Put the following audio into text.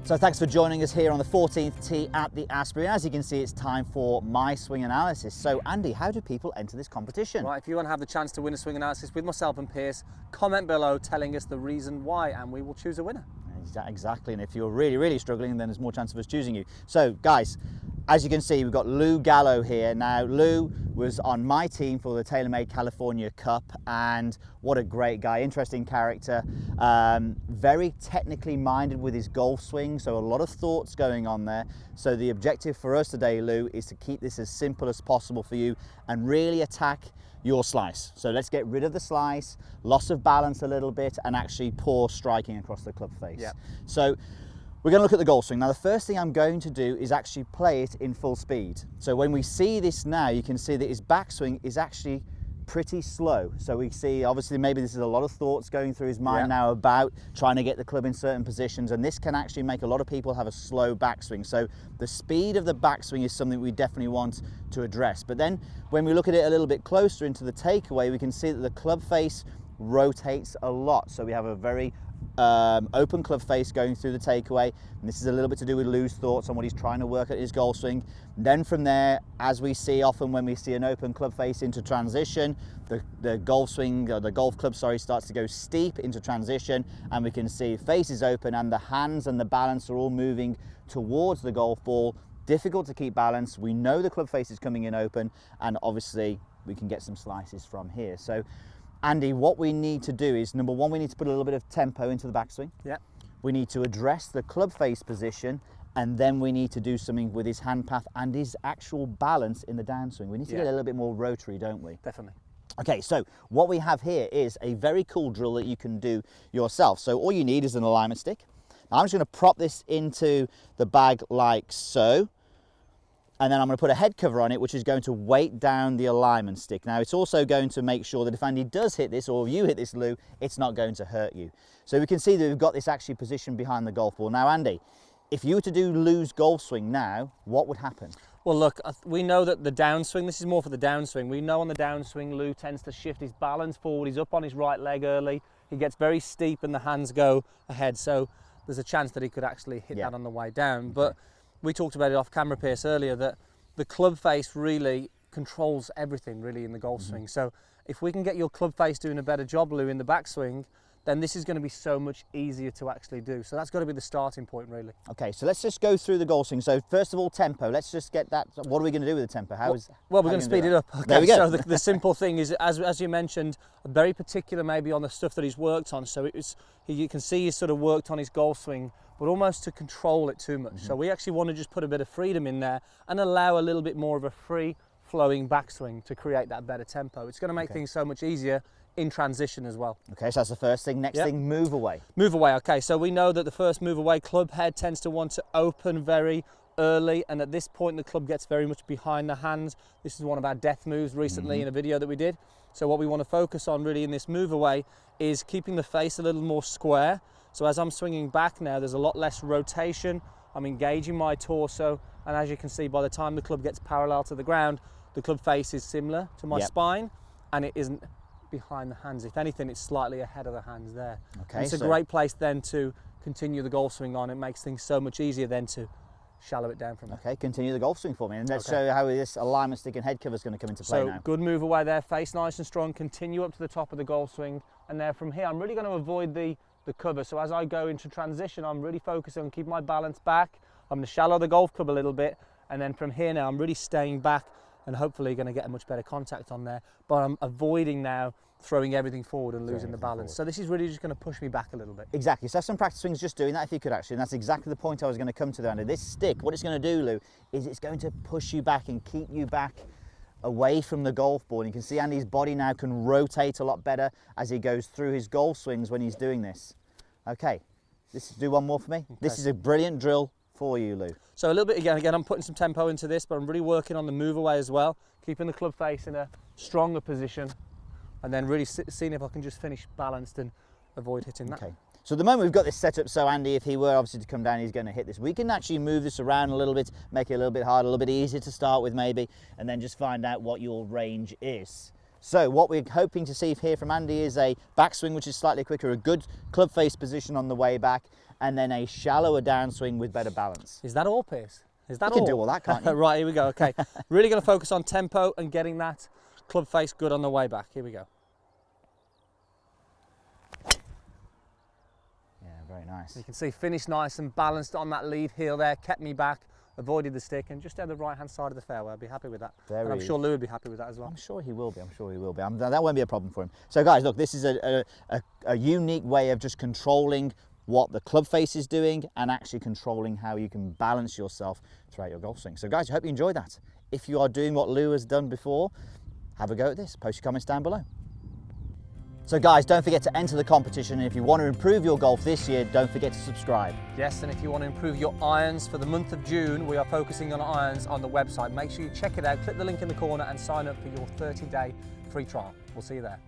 So thanks for joining us here on the 14th tee at the Asprey. As you can see, it's time for my swing analysis. So Andy, how do people enter this competition? Right, if you want to have the chance to win a swing analysis with myself and Pierce, comment below telling us the reason why and we will choose a winner. Exactly, and if you're really struggling, then there's more chance of us choosing you. So guys, as you can see, we've got Lou Gallo here. Now, Lou was on my team for the TaylorMade California Cup, and what a great guy, interesting character, very technically minded with his golf swing, so a lot of thoughts going on there. So the objective for us today, Lou, is to keep this as simple as possible for you and really attack your slice. So let's get rid of the slice, loss of balance a little bit, and actually poor striking across the club face. Yep. So we're going to look at the golf swing. Now, the first thing I'm going to do is actually play it in full speed. So when we see this now, you can see that his backswing is actually pretty slow. So we see, obviously, maybe this is a lot of thoughts going through his mind now about trying to get the club in certain positions, and this can actually make a lot of people have a slow backswing. So the speed of the backswing is something we definitely want to address. But then when we look at it a little bit closer into the takeaway, we can see that the club face rotates a lot. So we have a very open club face going through the takeaway, and this is a little bit to do with Lou's thoughts on what he's trying to work at his golf swing. Then from there, as we see often when we see an open club face into transition, the golf swing, or the golf club, sorry, starts to go steep into transition, and we can see face is open and the hands and the balance are all moving towards the golf ball. Difficult to keep balance. We know the club face is coming in open, and obviously we can get some slices from here. So Andy, what we need to do is, number one, we need to put a little bit of tempo into the backswing. Yeah. We need to address the club face position, and then we need to do something with his hand path and his actual balance in the downswing. We need to get a little bit more rotary, don't we? Definitely. Okay, so what we have here is a very cool drill that you can do yourself. So all you need is an alignment stick. Now I'm just going to prop this into the bag like so. And then I'm going to put a head cover on it, which is going to weight down the alignment stick. Now, it's also going to make sure that if Andy does hit this, or you hit this, Lou, it's not going to hurt you. So we can see that we've got this actually positioned behind the golf ball. Now, Andy, if you were to do Lou's golf swing now, what would happen? Well, look, we know that the downswing, this is more for the downswing. We know on the downswing, Lou tends to shift his balance forward. He's up on his right leg early. He gets very steep and the hands go ahead. So there's a chance that he could actually hit that on the way down. But we talked about it off camera, Pierce, earlier, that the club face really controls everything really in the golf swing. So if we can get your club face doing a better job, Lou, in the backswing, then this is going to be so much easier to actually do. So that's got to be the starting point, really. Okay, so let's just go through the golf swing. So first of all, tempo. Let's just get that. What are we going to do with the tempo? Well, we're going to speed it up. Okay, there we go. So the simple thing is, as you mentioned, very particular maybe on the stuff that he's worked on. So you can see he's sort of worked on his golf swing, but almost to control it too much. So we actually want to just put a bit of freedom in there and allow a little bit more of a free flowing backswing to create that better tempo. It's going to make things so much easier in transition as well. Okay, so that's the first thing. Next thing, move away. Move away, okay. So we know that the first move away, club head tends to want to open very early, and at this point the club gets very much behind the hands. This is one of our death moves recently in a video that we did. So what we want to focus on really in this move away is keeping the face a little more square. So as I'm swinging back now, there's a lot less rotation. I'm engaging my torso, and as you can see, by the time the club gets parallel to the ground, the club face is similar to my spine, and it isn't behind the hands. If anything, it's slightly ahead of the hands there. Okay, and it's a great place then to continue the golf swing on. It makes things so much easier then to shallow it down from there. Okay, continue the golf swing for me, and let's show you how this alignment stick and head cover is going to come into play now. So good move away there, face nice and strong, continue up to the top of the golf swing, and there from here I'm really going to avoid the cover. So as I go into transition, I'm really focusing on keeping my balance back. I'm going to shallow the golf club a little bit, and then from here now I'm really staying back and hopefully going to get a much better contact on there. But I'm avoiding now throwing everything forward and losing the balance. So this is really just going to push me back a little bit. Exactly. So some practice swings just doing that if you could actually, and that's exactly the point I was going to come to there, Andy. This stick, what it's going to do, Lou, is it's going to push you back and keep you back away from the golf ball. And you can see Andy's body now can rotate a lot better as he goes through his golf swings when he's doing this. Okay, do one more for me. Okay. This is a brilliant drill for you, Lou. So a little bit again, I'm putting some tempo into this, but I'm really working on the move away as well, keeping the club face in a stronger position, and then really seeing if I can just finish balanced and avoid hitting that. Okay. So at the moment we've got this set up so Andy, if he were obviously to come down, he's going to hit this. We can actually move this around a little bit, make it a little bit harder, a little bit easier to start with maybe, and then just find out what your range is. So what we're hoping to see here from Andy is a backswing which is slightly quicker, a good club face position on the way back, and then a shallower downswing with better balance. Is that all, Pierce? Is that You all? can do all that, can't you? Right, here we go. Okay, really going to focus on tempo and getting that club face good on the way back. Here we go. Yeah, very nice. You can see finish nice and balanced on that lead heel there, kept me back, avoided the stick, and just down the right hand side of the fairway. I'd be happy with that. And I'm sure Lou would be happy with that as well. I'm sure he will be. I'm sure he will be. That won't be a problem for him. So guys, look, this is a unique way of just controlling what the club face is doing and actually controlling how you can balance yourself throughout your golf swing. So guys, I hope you enjoyed that. If you are doing what Lou has done before, have a go at this. Post your comments down below. So guys, don't forget to enter the competition, and if you want to improve your golf this year, don't forget to subscribe. Yes, and if you want to improve your irons for the month of June, we are focusing on irons on the website. Make sure you check it out, click the link in the corner and sign up for your 30-day free trial. We'll see you there.